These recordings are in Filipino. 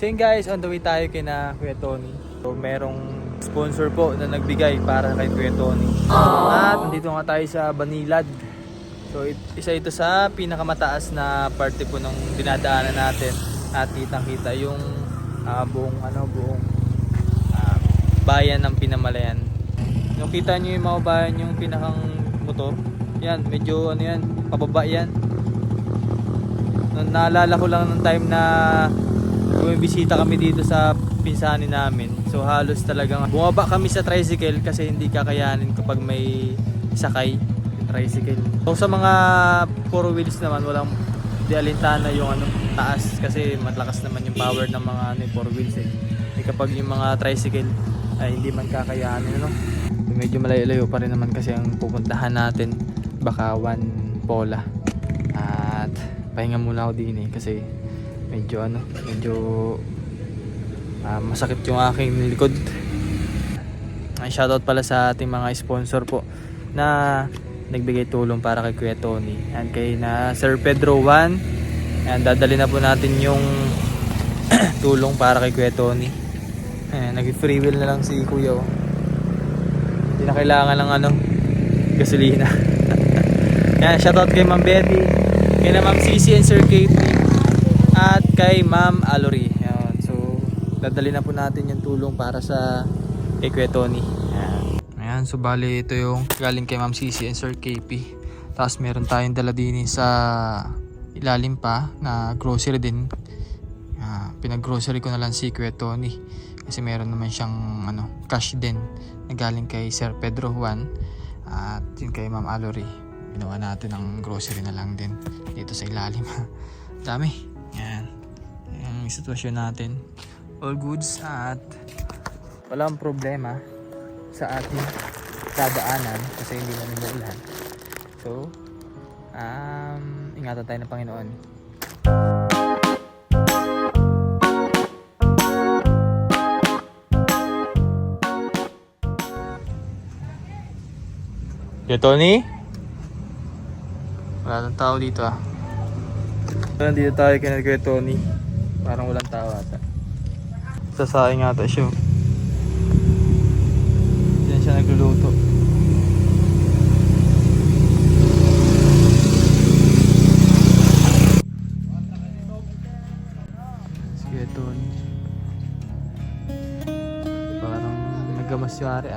So yun guys, on the way tayo kay na Kuya Tony. So merong sponsor po na nagbigay para kay Kuya Tony. At nandito nga tayo sa Banilad. So isa ito sa pinakamataas na parte po ng dinadaanan natin. At kitang-kita yung buong bayan ng Pinamalayan. Yung kita nyo yung mga bayan yung pinakang motor. Yan, medyo pababa yan. Naalala ko lang ng time na bumibisita kami dito sa pinsanin namin. So halos talagang bumaba kami sa tricycle kasi hindi kakayanin kapag may sakay tricycle. So sa mga 4 wheels naman walang di alintana yung taas kasi matlakas naman yung power ng mga 4 wheels eh. Kapag yung mga tricycle ay hindi man kakayanin medyo malayo-layo pa rin naman kasi ang pupuntahan natin, Bakawan, Pola. At pahinga muna ako din kasi medyo masakit yung aking likod. Shoutout pala sa ating mga sponsor po na nagbigay tulong para kay Kuya Tony and kay na Sir Pedro Juan. And dadali na po natin yung tulong para kay Kuya Tony. Nag-free wheel na lang si Kuya. Hindi na kailangan ng gasolina. Yan, shoutout kay Ma'am Betty, kay na Ma'am Cici and Sir Kate, at kay Ma'am Alory. Yan. So dadali na po natin yung tulong para sa kay Kuya Tony. Ayan, so bali ito yung galing kay Ma'am Cici and Sir KP. Tapos meron tayong dala din sa ilalim pa na grocery din. Pinag-grocery ko na lang si Kuya Tony kasi meron naman siyang cash din na galing kay Sir Pedro Juan at yun kay Ma'am Alory. Ginawa natin ang grocery na lang din dito sa ilalim. Dami. Yan. Yung sitwasyon natin. All goods at walang problema sa ating dadaanan kasi hindi na umuulan. So, ingatan tayo ng Panginoon. Kuya Tony? Wala nang tao dito Nandito tayo kay Kuya Tony. Parang walang tao ata. Sasaing ata siya. Diyan siya nagluluto. Si Kuya Tony. Parang nagamasyari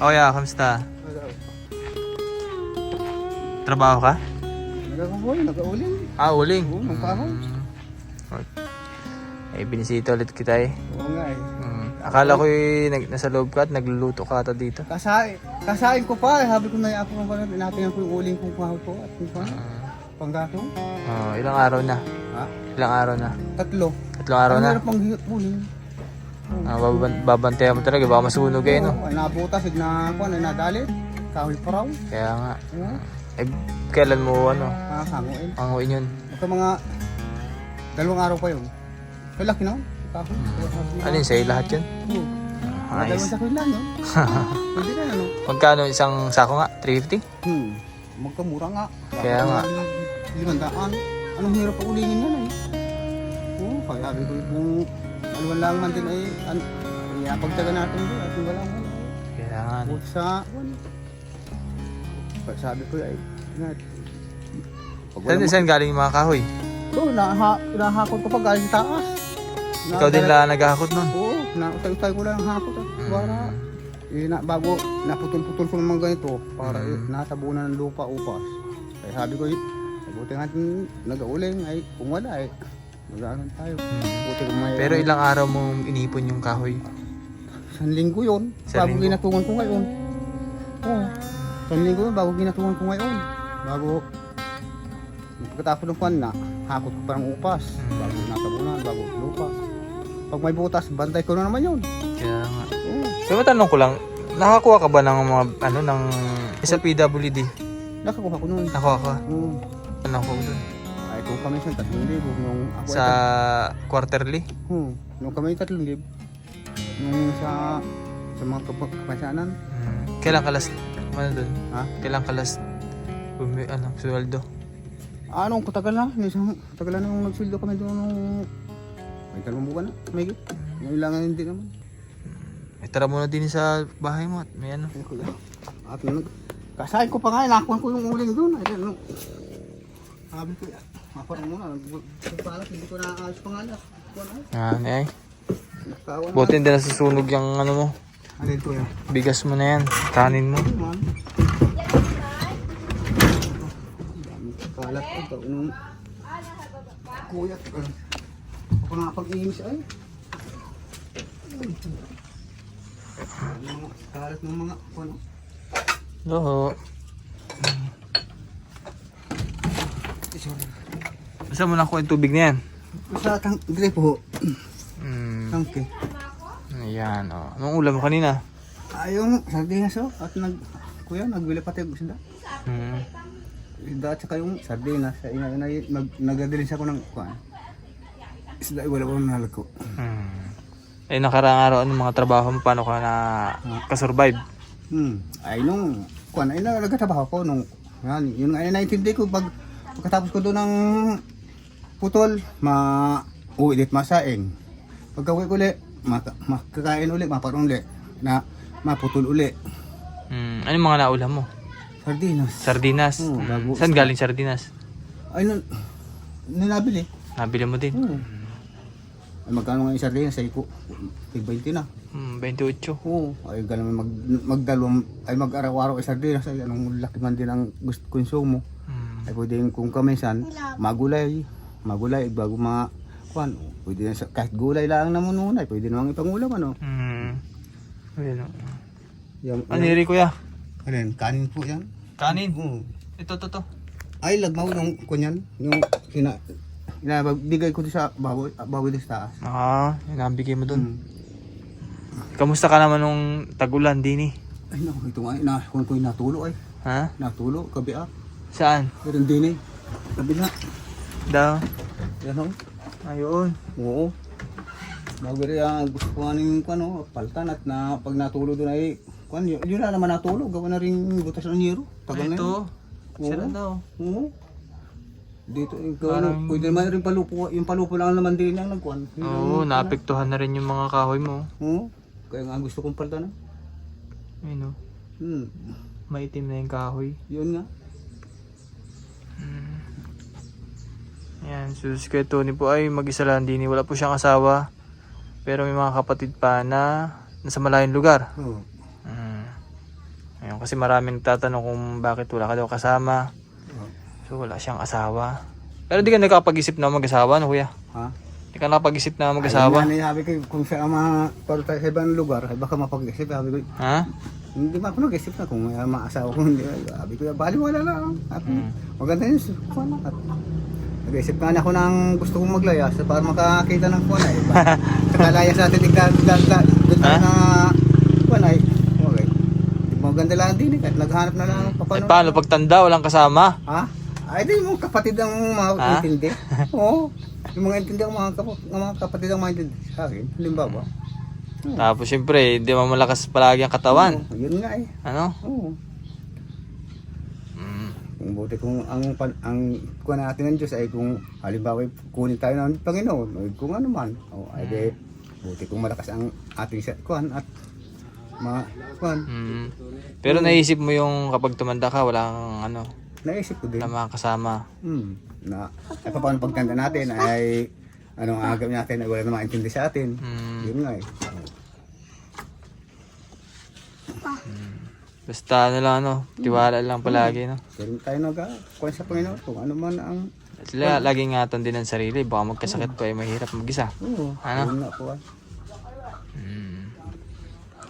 Oh yeah, kamusta? Trabaho ka? Nag-uling. Uling. Oo, nagpahon. Binisita ulit kita Oo nga Akala ko nasa loob ka at nagluluto ka ata dito. Kasain ko pa sabi ko na ako natin ko yung uling kong pahon ko at kung panggato. Ilang araw na? Ilang araw na? 3. 3 araw na? Ang hirap pang uling. Babantayan mo talaga, baka masunog no? Ay nabutas, nadalit. Kahoy pa raw. Kaya nga. Kailan mo Hanguin. Hanguin yun? Ito mga 2 araw pa yun. Kalaki na. Ano yun, sa'yo lahat yun? Nice. Sa kulang yun. Pwede na Magkano isang sako nga? 350? Magkamura nga. Kaya nga. 500. Anong hirap pa ulingin yan kaya sabi ko kung aluan lang man din pagtaga natin doon at wala mo. Kaya nga. Sabi ko Saan galing yung mga kahoy? Nahakot ko pag galing sa taas. Ikaw din lang naghahakot nun? Oo, nautay ko lang ang hakot para bago naputol-putol ko naman ganito para natabunan ng lupa upas. Kaya sabi ko buti natin nag-auling kung wala mag-aaral tayo. Pero ilang araw mo inipon yung kahoy? 1 linggo yun. Bago ginatungan ko ngayon. Oo. 1 linggo yun bago ginatungan ko ngayon. Pagkatapos ng kwan hakot ko parang upas. Bago natabunan, bago lupa. Pag may butas, bantay ko na naman yun. Kaya nga. So matanong ko lang, nakakuha ka ba ng mga ng sa PWD? Nakakuha ko noon. Nakuha ka. Oo. Ano ko dun? Ay, kung kami sa 3,000, nung ako Sa quarterly? nung kami 3,000, nung sa mga kapansanan. Kailan ka last? Ano dun? Ha? Kailan ka last? Sweldo? Anong katagal na? Katagal na nung nagsildo kami doon nung... May 2 buwan na, may git. Ngayon lang hindi naman. Tara muna din sa bahay mo at may ano. Ay, kuya. At kasahin ko pa nga, nakuha ko yung uling doon. Ay, ano. Sabi ko, maparang muna. Nagpalat, hindi ko nakakaayos pa nga na. Ay. Nakawan na. Buti hindi nasusunog yung ano mo. Alin ko yan? Bigas mo na yan. Kanin mo. Man. Dami kalat ito. Nung kuya. Ako nakapag-iimis ay. Kalat ng mga ano. Oo. Basta mo na ako yung tubig na yan. Sa gripo. Tangke. Ayan, o. Anong ulam mo kanina? Yung sardinas oh. At kuya, nagbili pati yung isda. Isda at saka yung sardinas. Nagadilin siya ko ng kuhan. Isda, wala ko nalag ko. Eh, nakaraang araw, anong mga trabaho mo? Paano ka na kasurvive? Ay nung kuhan, ay nagtatrabaho ko nung yun nga ay naintindi ko pagkatapos ko doon ng putol, uwi dit masaing. Pagka-uwi ko ulit, makakain ulit, maparong ulit, na maputol ulit. Anong mga naulam mo? Sardinas. Sardinas? Bago. Saan galing sardinas? Ay, nabili. Nabili mo din? Ay, magkano nga yung sardinas? Ay, 20 na. 28. Oo. Ay, ganun magdalawang, ay mag-araw-araw ay sardinas. Ay, anong laki man din ang gusto konsumo. Ay, pwede kung kamisan, magulay, bago mga, pwede na kahit gulay lang naman noon ay, pwede namang ipangulam, ano? Ayan o. Yan, Ano yun, kuya? Alin, kanin po yan. Kanin? Oo. Ito. Ay, lagmaw nung kunyan, yung bigay ko sa baboy sa taas. Yung nabigay mo dun. Kamusta ka naman nung tag-ulan, Dini? Ay, naku, ito nga, kung ko'y natulo ay. Ha? Natulo, gabi Saan? Pero din eh. Kabila. Daw? Yan o. Ayun. Oo. Bagay gusto ko nga ng paltan at pag natulo doon ay yun na naman natulo. Gawa na rin butas ng niro. Tagal na Ito. yun. Sila daw. Oo. Dito, Parang- pwede naman rin palupo. Yung palupo lang naman din ang nagkuhan. Oo, naapektuhan na rin yung mga kahoy mo. Oo. Kaya nga gusto kong paltan. Ayun o. Maitim na yung kahoy. Yun nga. Ayan, so si Kuya Tony po ay mag-isa lang din. Wala po siyang asawa. Pero may mga kapatid pa na nasa malayong lugar. Oo. Ayun, kasi maraming nagtatanong kung bakit wala ka daw kasama. Oo. So wala siyang asawa. Pero di ka nakapag-isip na mag-asawa, no kuya? Ha? Di ka nakapag-isip na mag-asawa? Ay, sabi ko, kung sa mga paro tayo sa ibang lugar, ay baka mapag-isip. Sabi ko, Ha? hindi ba ako nag-isip na kung may maasawa ko hindi. Sabi ko, bali wala lang. Ako, maganda yun. Nag-isip nga na ako ng gusto kong maglayas para makakita ng kuwan ay. Nakalayas natin doon na kuwan ay. Okay. Maganda lang din eh. Kahit naghanap na lang Eh, papano. paano pagtanda, walang kasama? Ha? Ay, di mo kapatid ang mga intindi. Oo. Yung mga intindi ang mga kapatid ang mga intindi sa akin. Halimbawa. Tapos syempre, hindi mo malakas palagi ang katawan. Oo, yun nga eh. Ano? Oo. Kung buti kung ang kuha natin ng Diyos ay kung halimbawa kunin tayo ng Panginoon o kung ano man. O ay di, buti kung malakas ang ating kuhan at kuhan. Pero naisip mo yung kapag tumanda ka, walang ano, Naisip ko din. na mga kasama. Na ay paano pagtanda natin ay anong agam natin ay wala na maintindihan sa atin. Yun nga eh. Basta ano lang, ano, tiwala lang palagi, no? Pero tayo kuha sa Panginoon kung ano man ang Sila laging ingatan din ang sarili, baka magkasakit pa ay mahirap mag-isa. Ano? Yun nga po.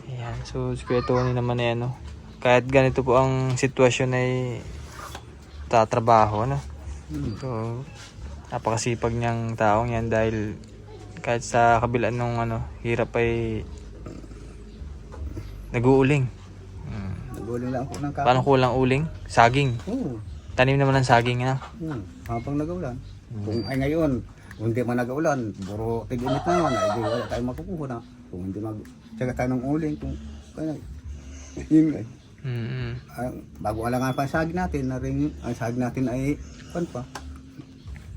Ayan, so si Kuya Tony naman ay ano, kahit ganito po ang sitwasyon ay tatrabaho, no? So, napakasipag niyang taong yan dahil kahit sa kabila ng ano, hirap ay nag-uuling. Nag-uling lang po ng kapon. Paano kulang uling? Saging. Oo. Tanim naman ng saging na. Habang nag-ulan. Kung ay ngayon, kung hindi man nag-ulan, puro tig-init naman, ay di wala tayong makukuha na. Kung hindi tsaga tayo ng uling, kung kaya, yun nga. Bago nga lang nga pa ang saging natin, na rin, ang saging natin ay, pa,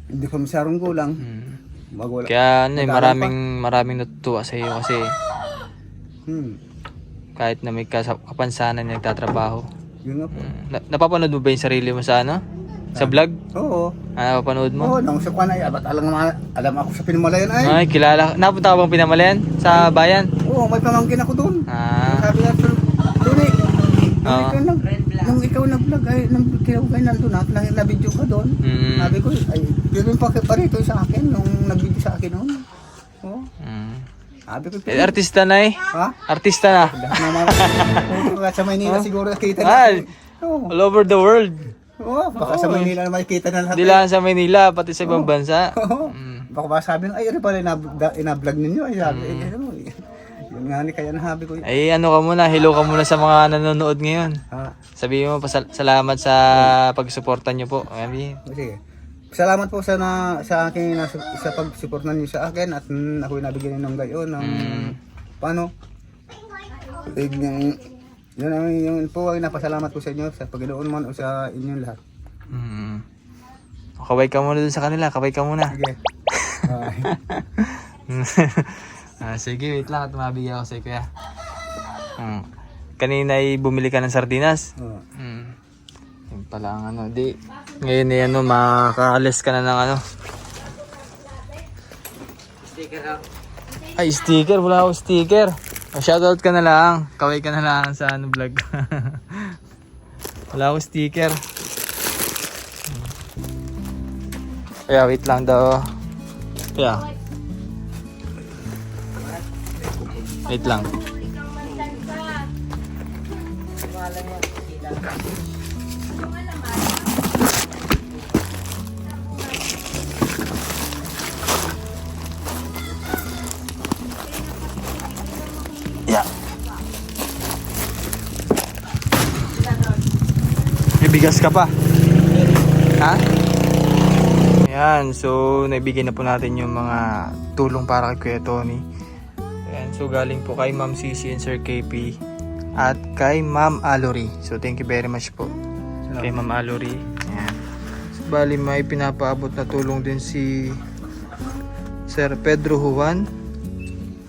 hindi pa masyarong kulang. Bago wala. Kaya ano, maraming natutuwa sa iyo kasi kahit na may kapansanan na nagtatrabaho. Yun nga po. Napapanood mo ba yung sarili mo sa ano? Sa vlog? Oo. Napapanood mo? Oo, nung sa kwan ay, abat alam ako sa Pinamalayan ay. Ay, kilala. Napunta ka bang Pinamalayan? Sa bayan? Oo, may pamangkin ako doon. Sabi nga, doon eh. Nung ikaw nag-vlog ay, nung ikaw kayo nandun at na-video ka doon. Sabi ko, ay, yun pa rito sa akin, nung nag-video sa akin noon. Oo. Sabi ko, Artista na eh. ha? Artista na. Sa Maynila siguro nakita na. Oo. All over the world. Oo, baka sa Maynila na makikita na lahat. Hindi lang sa Manila, pati sa ibang bansa. Oo. Baka ba sabi ay, ano pala ina-vlog ninyo? Ay, sabi, yun nga ni kaya nahabi ko. Ay, ano ka muna, hello ka muna sa mga nanonood ngayon. Sabihin mo, salamat sa pagsuporta nyo po. Sige. Salamat po sa aking sa pagsuportan niyo sa akin at ako'y nabigyan ng gayon ng paano. Yun po ay napasalamat ko sa inyo sa Panginoon man o sa inyong lahat. Kaway ka muna dun sa kanila, kaway ka muna. Sige. Sige, wait lang at mabigyan ako sa iyo, kuya. Kanina ay bumili ka ng sardinas. Yun pala ang ano, ngayon ay ano, makakaalis ka na ng ano. Sticker ako. Ay, sticker, wala ako sticker. Shoutout ka na lang, kaway ka na lang sa ano vlog. Wala ako sticker. Kaya wait lang daw. Kaya wait lang. Yeah. May bigas ka pa? Ha? Ayan, so naibigay na po natin yung mga tulong para kay Kuya Tony. Ayan, so galing po kay Ma'am Cici and Sir KP at kay Ma'am Alory. So thank you very much po kay Ma'am Alory. Ayan. So bali may pinapaabot na tulong din si Sir Pedro Juan.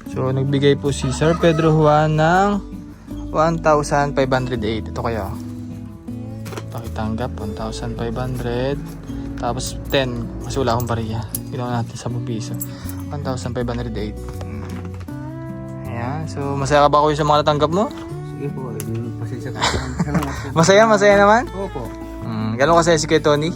So nagbigay po si Sir Pedro Juan ng 1,508. Ito kayo. Pakitanggap 1,500. Tapos 10 kasi wala akong bariya. Ginawa natin sa piso. 1,508. Ayan. So masaya ka ba kuya sa mga natanggap mo? Sige po. Pasensya ka. Masaya naman? Opo. Gano'n kasaya si Kuya Tony?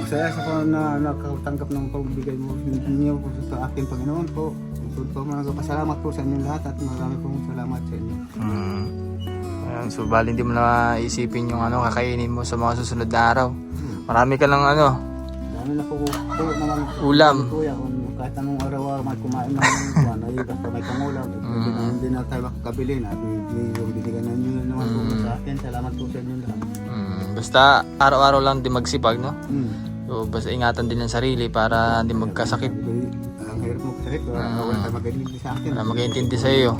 Masaya sa na nakatanggap ng pagbigay mo niyo po sa akin, Panginoon po. Tungkol po pasalamat po sa inyo lahat at marami pong salamat sa inyo. Ayan, so bali hindi mo na isipin yung ano kakainin mo sa mga susunod na araw. Marami ka lang ano. Dami na po naman ulam. Kuya, kahit anong araw-araw may kumain ng buwan, ay basta may pangulam. Hindi na tayo makakabili na. Yung binigyan na nyo naman po sa akin. Salamat po sa inyo lahat. Basta araw-araw lang din magsipag, no? So basta ingatan din ang sarili para hindi magkasakit. Ang hirap mo kasakit, wala tayo mag-intindi sa akin. Wala mag-intindi sa iyo.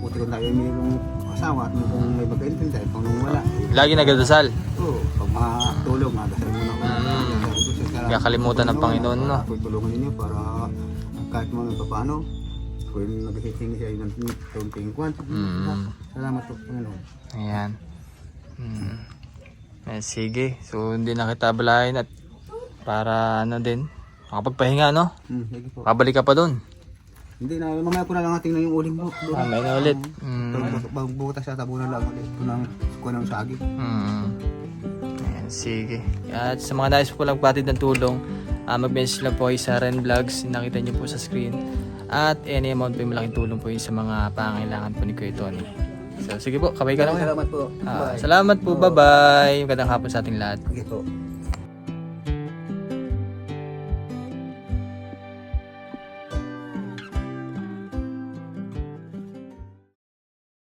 Buti kung tayo mayroong asawa at kung may mag-intindi tayo, kung wala. Lagi nagdadasal. Oo, pag matulog, magasal mo na ako. Kaya kalimutan ng Panginoon, no? Ako'y tulungan ninyo para kahit mga paano, kung nag-hihingi siya ng tunting kwan. Salamat po, Panginoon. Ayan. Sige, so hindi na kita balahin at para ano din, makapagpahinga, no? Sige po. Kabalik ka pa doon. Hindi na, mamaya po na lang tingnan yung uling mo. May na ulit. Butas sa tabunan lang ulit. Kung ng sagi. Ayan, sige. At sa mga nais po lang patid ng tulong, mag-message lang po kayo sa Ren Vlogs, nakita nyo po sa screen. At any amount po yung malaking tulong po yun sa mga pangailangan po ni Kuya Tony. So sige po, kabay ka na. Salamat po. Salamat po, bye-bye. Magandang hapon sa ating lahat. Sige po.